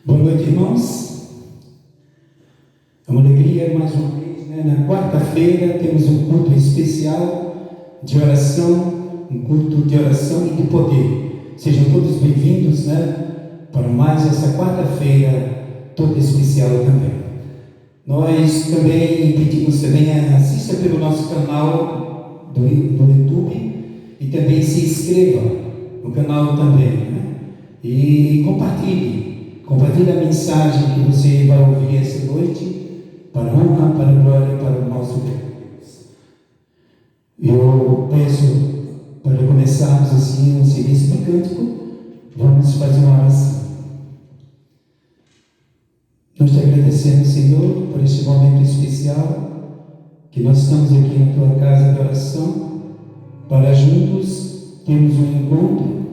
Boa noite, irmãos. É uma alegria mais uma vez, Na quarta-feira temos um culto especial de oração, um culto de oração e de poder. Sejam todos bem-vindos, para mais essa quarta-feira toda especial também. Nós também pedimos assista pelo nosso canal do YouTube e também se inscreva no canal também, E compartilhe a mensagem que você vai ouvir essa noite para a honra, para a glória, para o nosso Deus. Eu peço para começarmos assim um serviço de cântico, vamos fazer uma oração. Nós te agradecemos, Senhor, por este momento especial, que nós estamos aqui na tua casa de oração, para juntos termos um encontro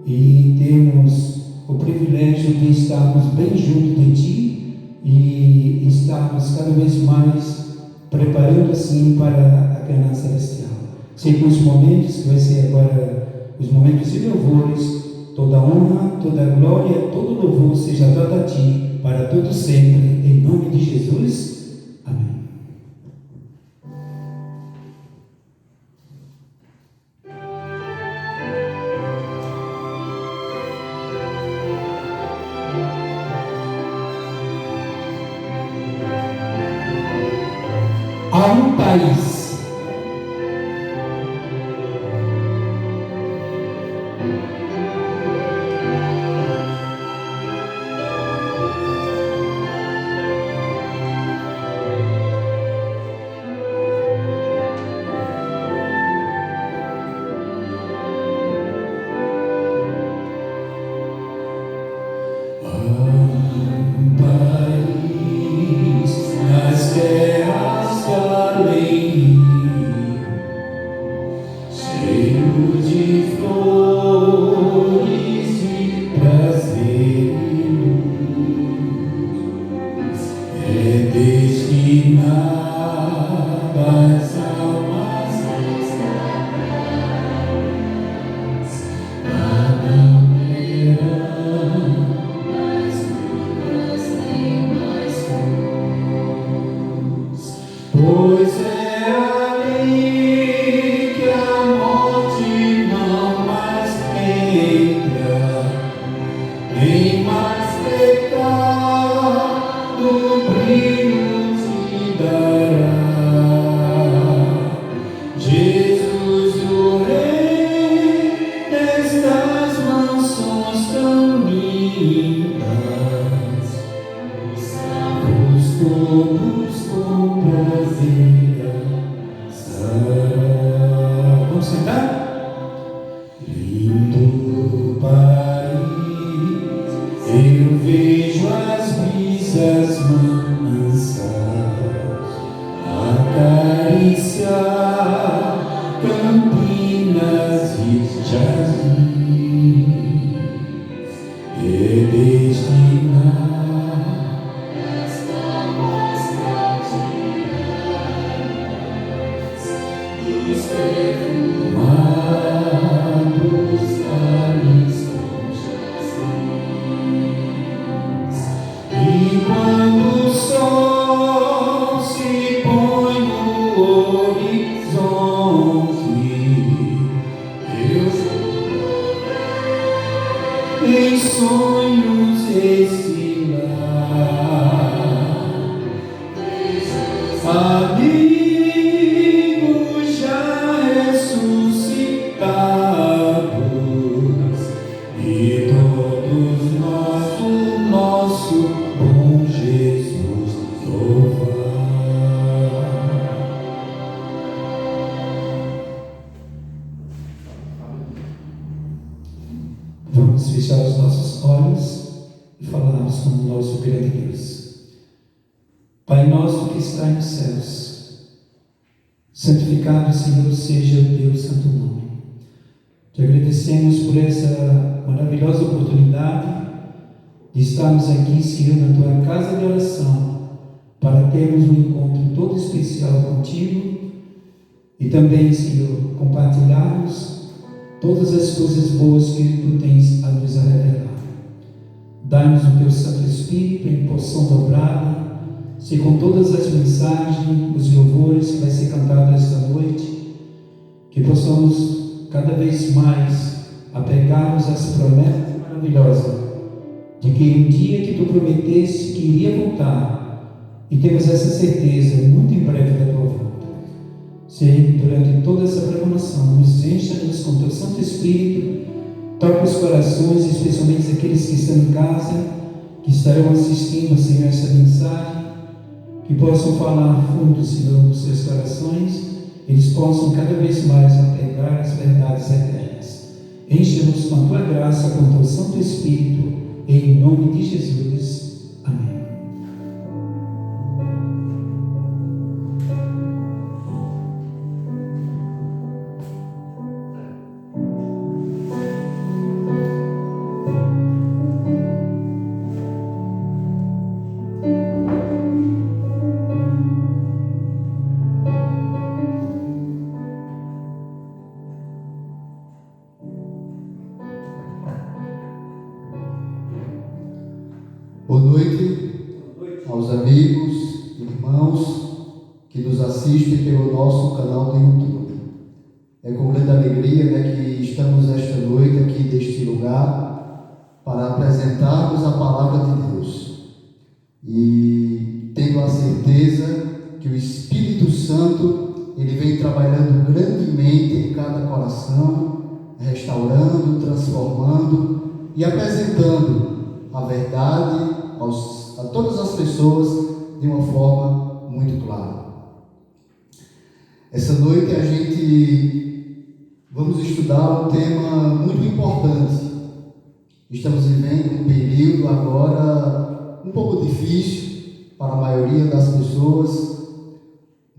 e termos o privilégio de estarmos bem junto de Ti e estarmos cada vez mais preparando assim para a Canaã Celestial. Sei que os momentos que vai ser agora, os momentos de louvores, toda honra, toda glória, todo louvor seja dado a Ti para todo sempre, em nome de Jesus. Amém. Há um país nas terras além, cheio de flores e prazer, é destinado às almas restauradas, nada verão mais lutas nem mais cruz, pois é ali que a morte não mais entra, nem mais pecado brilho te dará. Jesus, o Rei, nestas mansões tão lindas, os todos com prazer estarão. Vamos sentar? Lindo país, eu vejo as brisas mansas acariciar campinas e jardins, é destinado às almas cativadas, os perfumados ares com jasmins. E quando o sol se põe no horizonte, eu vou em sonhos esse lar, amigos já ressuscitados, e todos nós o nosso bom Jesus louvar. Vamos fechar os nossos olhos e falarmos com o nosso grande Deus. Pai nosso que está nos céus, santificado, Senhor, seja o teu santo nome. Te agradecemos por essa maravilhosa oportunidade de estarmos aqui, Senhor, na tua casa de oração, para termos um encontro todo especial contigo e também, Senhor, compartilharmos todas as coisas boas que tu tens a nos revelar. Dá dá-nos o Teu Santo Espírito em porção dobrada, se com todas as mensagens, os louvores que vai ser cantado esta noite, que possamos cada vez mais apegarmos às promessas maravilhosas, de que um dia que Tu prometeste que iria voltar, e temos essa certeza muito em breve da Tua volta. Senhor, durante toda essa programação, nos encha-nos com Teu Santo Espírito, toca os corações, especialmente aqueles que estão em casa, que estarão assistindo, Senhor, essa mensagem, que possam falar fundo, Senhor, nos seus corações, eles possam cada vez mais apegar as verdades eternas. Enche-nos com a Tua graça, com o Teu Santo Espírito, em nome de Jesus. Amém. Boa noite aos amigos, irmãos que nos assistem pelo nosso canal do YouTube. É com grande alegria, que estamos esta noite aqui neste lugar para apresentarmos a palavra de Deus. E tendo a certeza que o Espírito Santo ele vem trabalhando grandemente em cada coração, restaurando, transformando e apresentando a verdade a todas as pessoas de uma forma muito clara. Essa noite a gente vamos estudar um tema muito importante. Estamos vivendo um período agora um pouco difícil para a maioria das pessoas,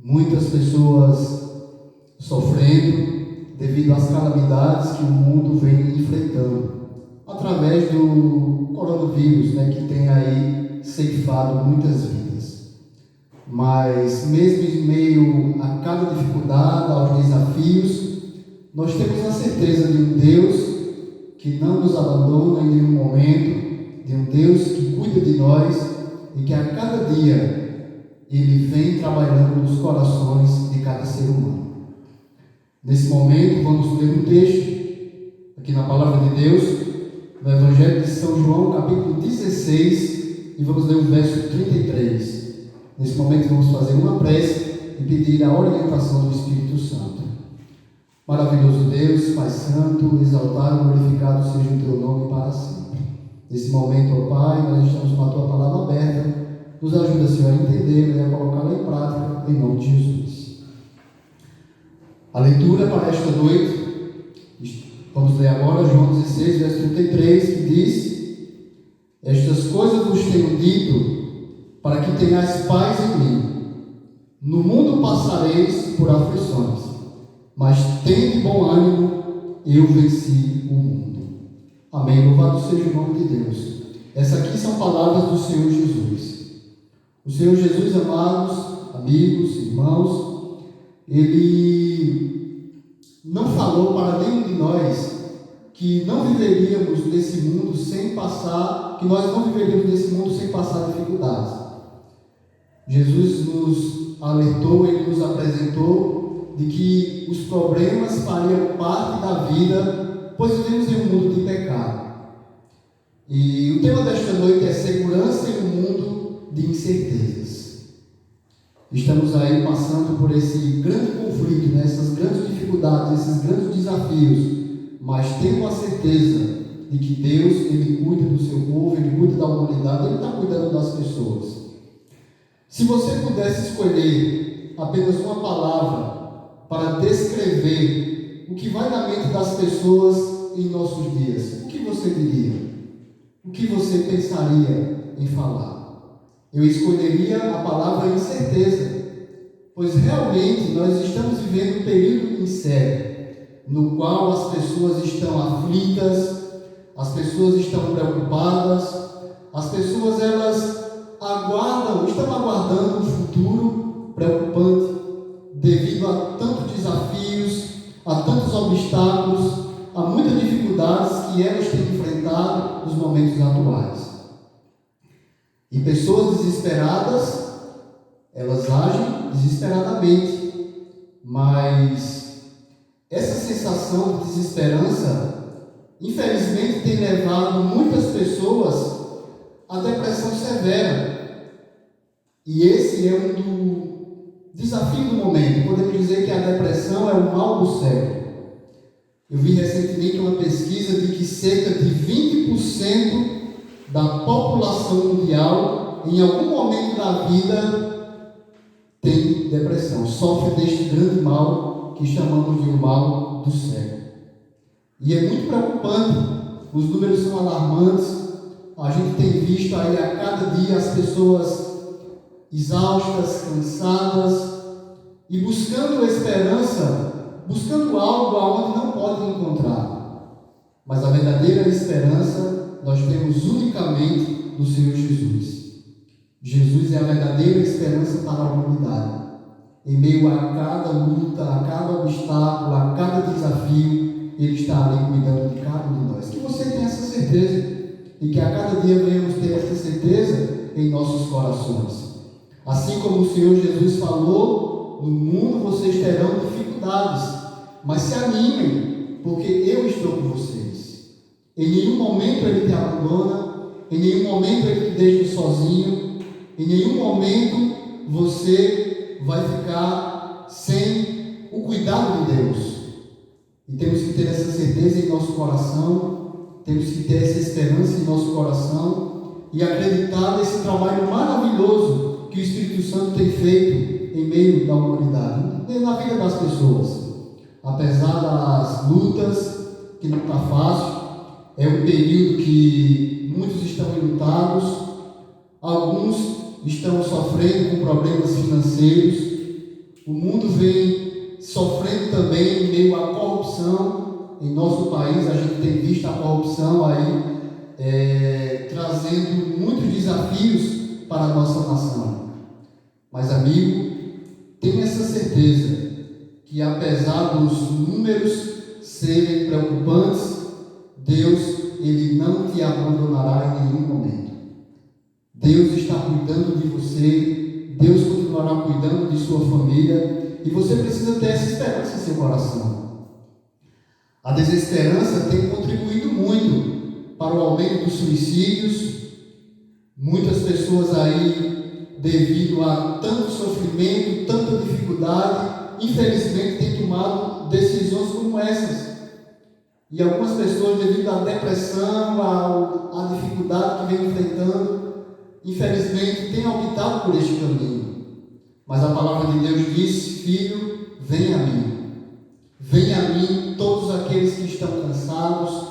muitas pessoas sofrendo devido às calamidades que o mundo vem enfrentando, através do coronavírus, que tem aí ceifado muitas vidas. Mas mesmo em meio a cada dificuldade, aos desafios, nós temos a certeza de um Deus que não nos abandona em nenhum momento, de um Deus que cuida de nós e que a cada dia Ele vem trabalhando nos corações de cada ser humano. Nesse momento vamos ler um texto aqui na Palavra de Deus, no Evangelho de São João, capítulo 16, e vamos ler o verso 33. Nesse momento vamos fazer uma prece e pedir a orientação do Espírito Santo. Maravilhoso Deus, Pai Santo, exaltado e glorificado seja o Teu nome para sempre. Nesse momento, ó Pai, nós estamos com a Tua palavra aberta. Nos ajuda, Senhor, a entendê-la e a colocá-la em prática, em nome de Jesus. A leitura para esta noite, vamos ler agora João 16, verso 33, que diz: Estas coisas vos tenho dito, para que tenhais paz em mim. No mundo passareis por aflições, mas tende bom ânimo, eu venci o mundo. Amém. Louvado seja o nome de Deus. Essas aqui são palavras do Senhor Jesus. O Senhor Jesus, amados amigos, irmãos, Ele não falou para nenhum de nós que não viveríamos nesse mundo sem passar, que nós não viveríamos nesse mundo sem passar dificuldades. Jesus nos alertou, Ele nos apresentou de que os problemas fariam parte da vida, pois vivemos em um mundo de pecado. E o tema desta noite é segurança em um mundo de incertezas. Estamos aí passando por esse grande conflito, essas grandes dificuldades, esses grandes desafios, mas tenho a certeza de que Deus, Ele cuida do seu povo, Ele cuida da humanidade, Ele está cuidando das pessoas. Se você pudesse escolher apenas uma palavra para descrever o que vai na mente das pessoas em nossos dias, o que você diria? O que você pensaria em falar? Eu escolheria a palavra incerteza, pois realmente nós estamos vivendo um período incerto, no qual as pessoas estão aflitas, as pessoas estão preocupadas, as pessoas estão aguardando um futuro preocupante, devido a tantos desafios, a tantos obstáculos, a muitas dificuldades que elas têm enfrentado nos momentos atuais. E pessoas desesperadas, elas agem desesperadamente. Mas essa sensação de desesperança, infelizmente, tem levado muitas pessoas à depressão severa. E esse é um desafio do momento. Podemos dizer que a depressão é o mal do século. Eu vi recentemente uma pesquisa de que cerca de 20% da população mundial, em algum momento da vida, tem depressão, sofre deste grande mal que chamamos de o mal do século. E é muito preocupante, os números são alarmantes. A gente tem visto aí a cada dia as pessoas exaustas, cansadas e buscando esperança, buscando algo aonde não podem encontrar. Mas a verdadeira esperança nós temos unicamente no Senhor Jesus. Jesus é a verdadeira esperança para a humanidade. Em meio a cada luta, a cada obstáculo, a cada desafio, Ele está ali cuidando de cada um de nós. Que você tenha essa certeza e que a cada dia venhamos ter essa certeza em nossos corações. Assim como o Senhor Jesus falou, no mundo vocês terão dificuldades, mas se animem, porque eu estou com vocês. Em nenhum momento Ele te abandona, em nenhum momento Ele te deixa sozinho, em nenhum momento você vai ficar sem o cuidado de Deus. E temos que ter essa certeza em nosso coração, temos que ter essa esperança em nosso coração e acreditar nesse trabalho maravilhoso que o Espírito Santo tem feito em meio da humanidade, na vida das pessoas. Apesar das lutas, que não está fácil, é um período que muitos estão enlutados, alguns estão sofrendo com problemas financeiros, o mundo vem sofrendo também em meio à corrupção. Em nosso país a gente tem visto a corrupção aí trazendo muitos desafios para a nossa nação. Mas, amigo, tenha essa certeza que apesar dos números serem preocupantes, Deus, Ele não te abandonará em nenhum momento. Deus está cuidando de você, Deus continuará cuidando de sua família, e você precisa ter essa esperança em seu coração. A desesperança tem contribuído muito para o aumento dos suicídios. Muitas pessoas aí, devido a tanto sofrimento, tanta dificuldade, infelizmente têm tomado decisões como essas. E algumas pessoas, devido à depressão, à dificuldade que vem enfrentando, infelizmente têm optado por este caminho. Mas a palavra de Deus diz: filho, venha a mim. Venha a mim todos aqueles que estão cansados,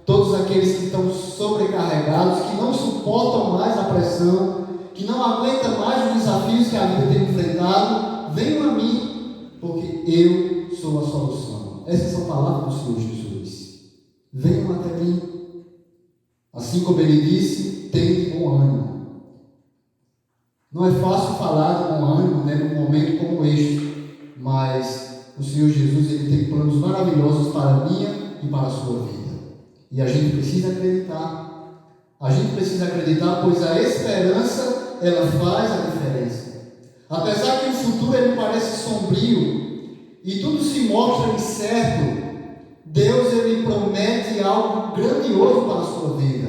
todos aqueles que estão sobrecarregados, que não suportam mais a pressão, que não aguentam mais os desafios que a vida tem enfrentado. Venham a mim, porque eu sou a solução. Essas são palavras do Senhor Jesus. Venham até mim. Assim como Ele disse, tenham bom ânimo. Não é fácil falar de bom ânimo, num momento como este, mas o Senhor Jesus, Ele tem planos maravilhosos para a minha e para a sua vida. E a gente precisa acreditar. A gente precisa acreditar, pois a esperança, ela faz a diferença. Apesar que o futuro ele parece sombrio e tudo se mostra incerto, Deus ele promete algo grandioso para a sua vida.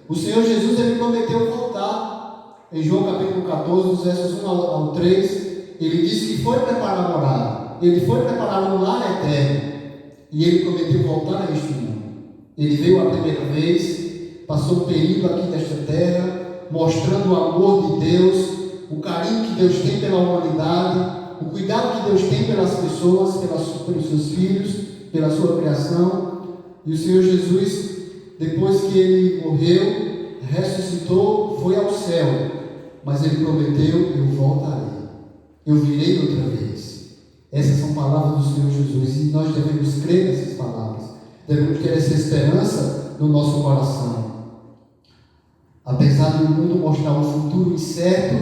O Senhor Jesus ele prometeu voltar. Em João capítulo 14, dos versos 1 ao 3, ele disse que foi preparar a morada. Ele foi preparar um lar eterno. E ele prometeu voltar a este mundo. Ele veio a primeira vez, passou um período aqui nesta terra, mostrando o amor de Deus, o carinho que Deus tem pela humanidade, o cuidado que Deus tem pelas pessoas, pelos seus filhos, pela sua criação. E o Senhor Jesus, depois que Ele morreu, ressuscitou, foi ao céu, mas Ele prometeu: eu voltarei, eu virei outra vez. Essas são palavras do Senhor Jesus, e nós devemos crer nessas palavras, devemos ter essa esperança no nosso coração. Apesar do mundo mostrar um futuro incerto,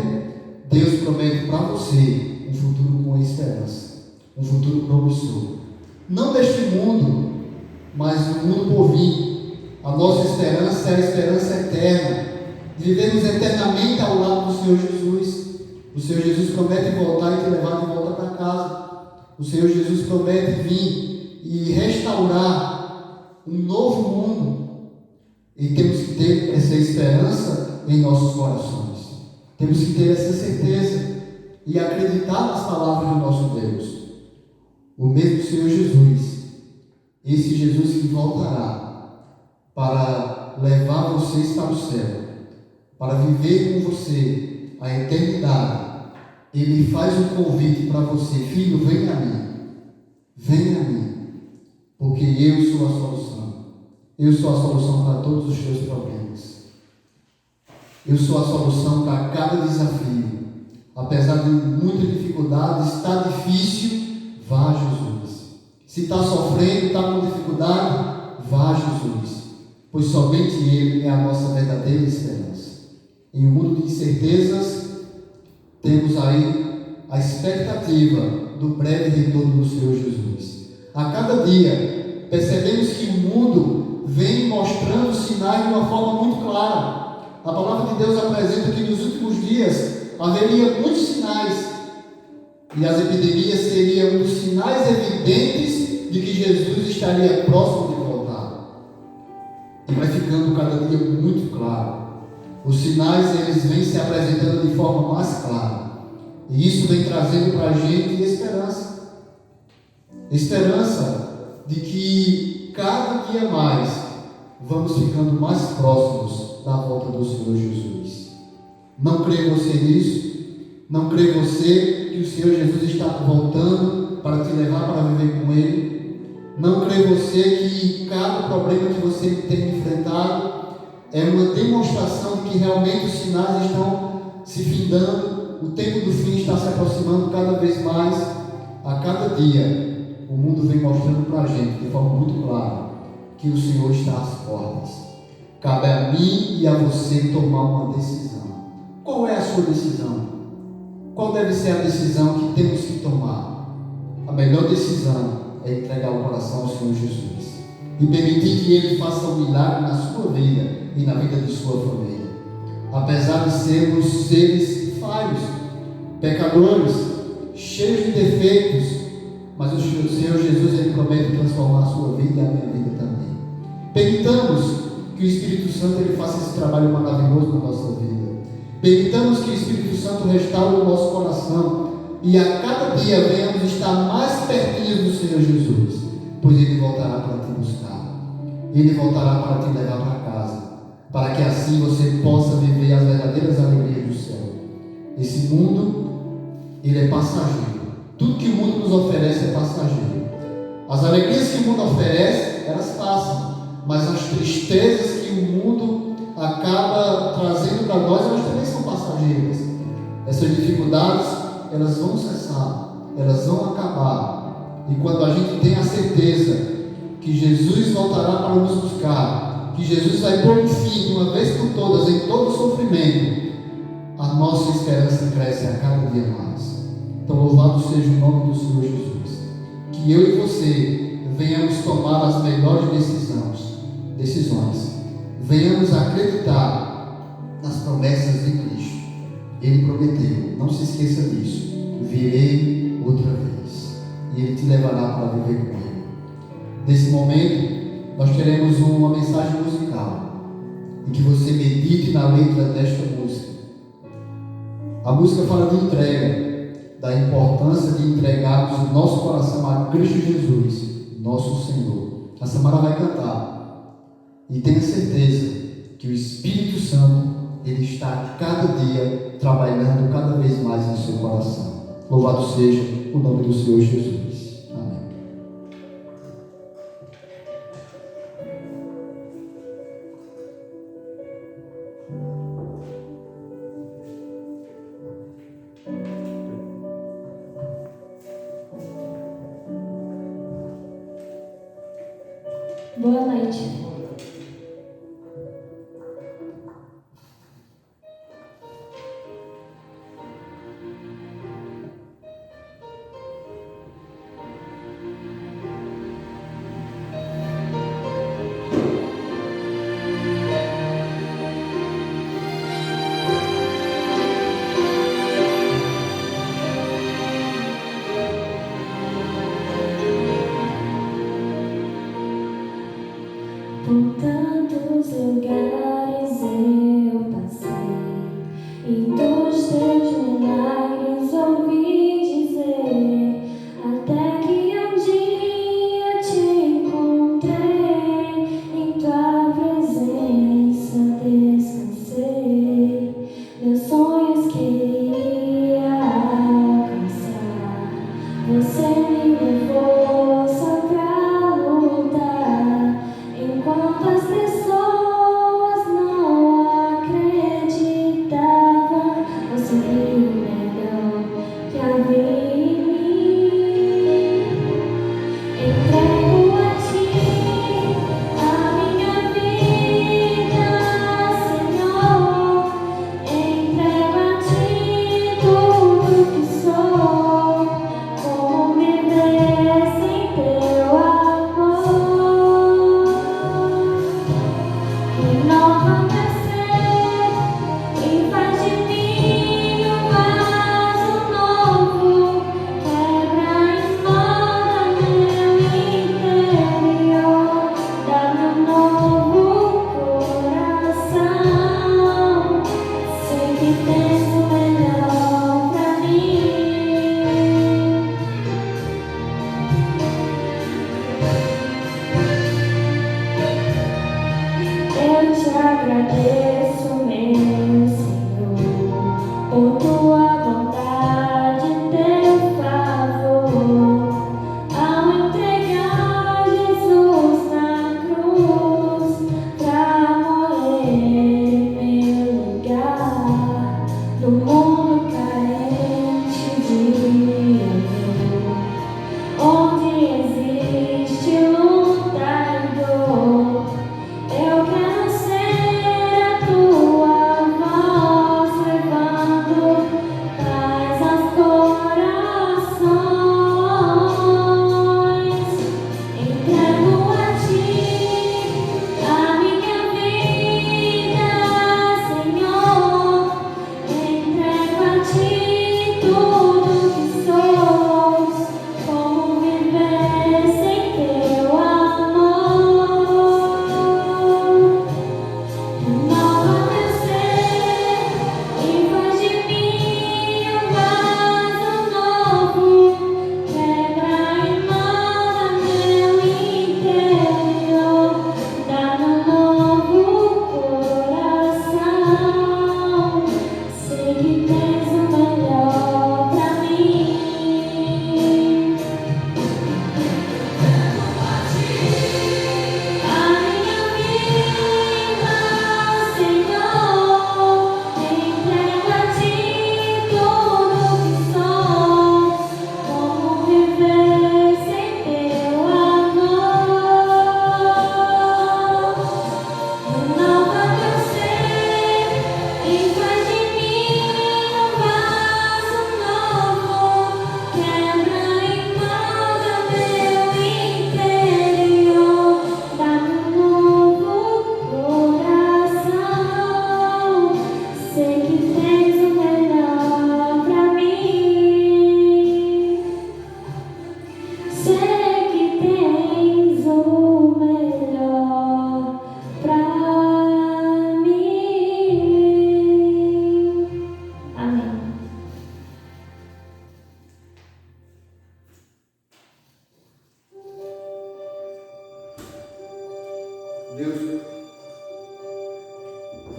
Deus promete para você um futuro com esperança, um futuro promissor. Não deste mundo, mas no mundo por vir. A nossa esperança é a esperança eterna. de vivermos eternamente ao lado do Senhor Jesus. O Senhor Jesus promete voltar e te levar de volta para casa. O Senhor Jesus promete vir e restaurar um novo mundo. E temos que ter essa esperança em nossos corações. Temos que ter essa certeza e acreditar nas palavras do nosso Deus. O mesmo Senhor Jesus, esse Jesus que voltará para levar vocês para o céu, para viver com você a eternidade, Ele faz um convite para você: filho, venha a mim, porque eu sou a solução. Eu sou a solução para todos os teus problemas. Eu sou a solução para cada desafio. Apesar de muita dificuldade, está difícil, vá a Jesus. Se está sofrendo, está com dificuldade, vá a Jesus, pois somente Ele é a nossa verdadeira esperança. Em um mundo de incertezas, temos aí a expectativa do breve retorno do Senhor Jesus. A cada dia, percebemos que o mundo vem mostrando sinais de uma forma muito clara. A palavra de Deus apresenta que nos últimos dias haveria muitos sinais, e as epidemias seriam um dos sinais evidentes de que Jesus estaria próximo de voltar. E vai ficando cada dia muito claro. Os sinais, eles vêm se apresentando de forma mais clara, e isso vem trazendo para a gente esperança de que cada dia mais vamos ficando mais próximos da volta do Senhor Jesus. Não crê você nisso? Não crê você que o Senhor Jesus está voltando para te levar para viver com Ele? Não crê você que cada problema que você tem enfrentado é uma demonstração de que realmente os sinais estão se findando, o tempo do fim está se aproximando cada vez mais? A cada dia, o mundo vem mostrando para a gente de forma muito clara que o Senhor está às portas. Cabe a mim e a você tomar uma decisão. Qual é a sua decisão? Qual deve ser a decisão que temos que tomar? A melhor decisão é entregar o coração ao Senhor Jesus e permitir que Ele faça um milagre na sua vida e na vida de sua família. Apesar de sermos seres falhos, pecadores, cheios de defeitos, mas o Senhor Jesus, Ele promete transformar a sua vida e a minha vida também. Permitamos que o Espírito Santo ele faça esse trabalho maravilhoso na nossa vida. Permitamos que o Espírito Santo restaure o nosso coração e a cada dia venhamos estar mais pertinho do Senhor Jesus, pois Ele voltará para te buscar. Ele voltará para te levar para casa, para que assim você possa viver as verdadeiras alegrias do céu. Esse mundo, ele é passageiro. Tudo que o mundo nos oferece é passageiro. As alegrias que o mundo oferece, elas passam, mas as tristezas que o mundo acaba trazendo para nós, elas também são passageiras. Essas dificuldades, elas vão cessar, elas vão acabar. E quando a gente tem a certeza que Jesus voltará para nos buscar, que Jesus vai pôr um fim de uma vez por todas em todo o sofrimento, a nossa esperança cresce a cada dia mais. Então louvado seja o nome do Senhor Jesus. Que eu e você venhamos tomar as melhores decisões. Venhamos acreditar nas promessas de Cristo. Ele prometeu, não se esqueça disso: virei outra vez, e Ele te levará para viver com Ele. Nesse momento, nós teremos uma mensagem musical, e que você medite na letra desta música. A música fala de entrega, da importância de entregarmos o nosso coração a Cristo Jesus, nosso Senhor. A Samara vai cantar, e tenha certeza que o Espírito Santo, Ele está cada dia trabalhando cada vez mais em seu coração. Louvado seja o nome do Senhor Jesus. Amém. Boa noite.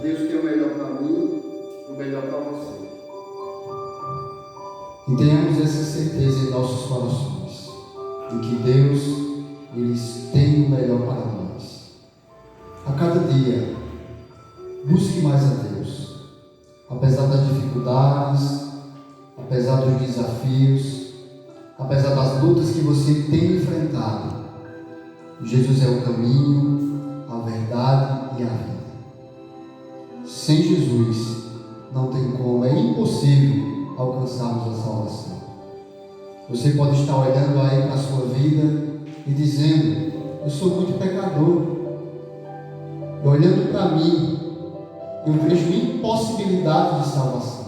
Deus tem o melhor para mim, o melhor para você. E tenhamos essa certeza em nossos corações, de que Deus, Ele tem o melhor para nós. A cada dia, busque mais a Deus. Apesar das dificuldades, apesar dos desafios, apesar das lutas que você tem enfrentado, Jesus é o caminho, a verdade e a vida. Sem Jesus, não tem como, é impossível alcançarmos a salvação. Você pode estar olhando aí para a sua vida e dizendo: eu sou muito pecador. E olhando para mim, eu vejo impossibilidade de salvação.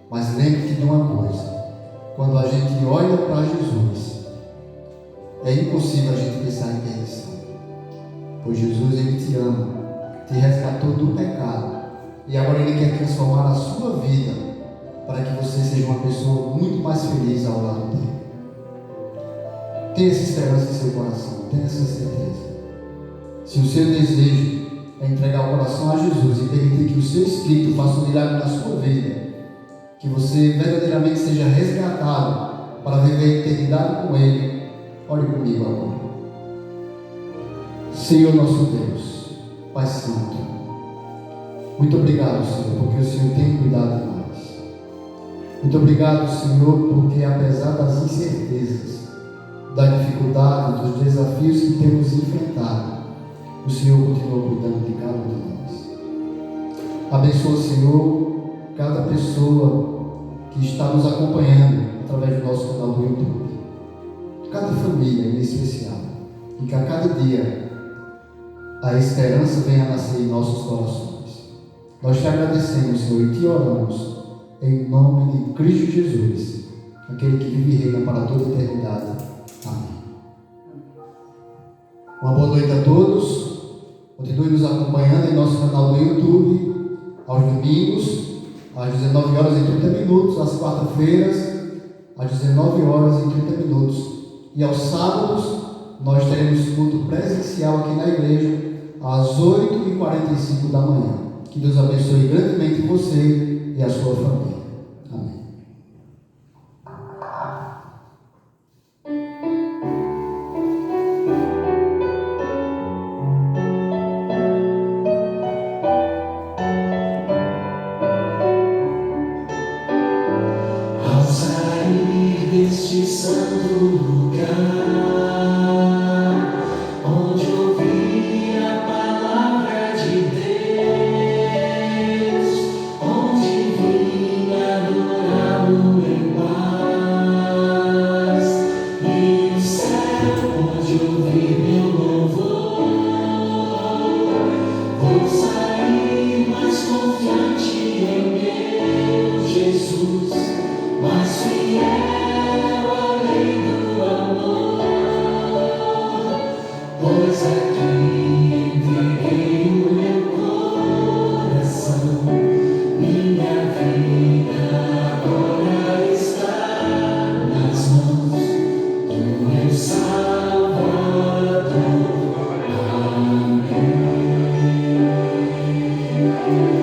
Mas lembre-te de uma coisa: quando a gente olha para Jesus, é impossível a gente pensar em perdição. Pois Jesus, Ele te ama, te resgatou do pecado, e agora Ele quer transformar a sua vida para que você seja uma pessoa muito mais feliz ao lado dele. Tenha essa esperança em seu coração, tenha essa certeza. Se o seu desejo é entregar o coração a Jesus e permitir que o seu Espírito faça um milagre na sua vida, que você verdadeiramente seja resgatado para viver a eternidade com Ele, ore comigo agora. Senhor nosso Deus, Pai Santo, muito obrigado, Senhor, porque o Senhor tem cuidado de nós. Muito obrigado, Senhor, porque apesar das incertezas, da dificuldade, dos desafios que temos enfrentado, o Senhor continua cuidando de cada um de nós. Abençoa, Senhor, cada pessoa que está nos acompanhando através do nosso canal do YouTube. Cada família em especial. E que a cada dia a esperança venha a nascer em nossos corações. Nós te agradecemos, Senhor, e te oramos em nome de Cristo Jesus, aquele que vive e reina para toda a eternidade. Amém. Uma boa noite a todos. Continue nos acompanhando em nosso canal do YouTube, aos domingos, às 19 horas e 30 minutos, às quarta-feiras, às 19 horas e 30 minutos. E aos sábados, nós teremos culto presencial aqui na igreja, às 8h45 da manhã. Que Deus abençoe grandemente você e a sua família. Amém. Ao sair deste santo lugar, onde ouvi a palavra de Deus, onde vim adorá-lo em paz, e o céu onde ouvi meu louvor, vou sair mais confiante em meu Jesus, mais fiel além do amor, pois aqui entreguei o meu coração, minha vida agora está nas mãos do meu Salvador. Amém.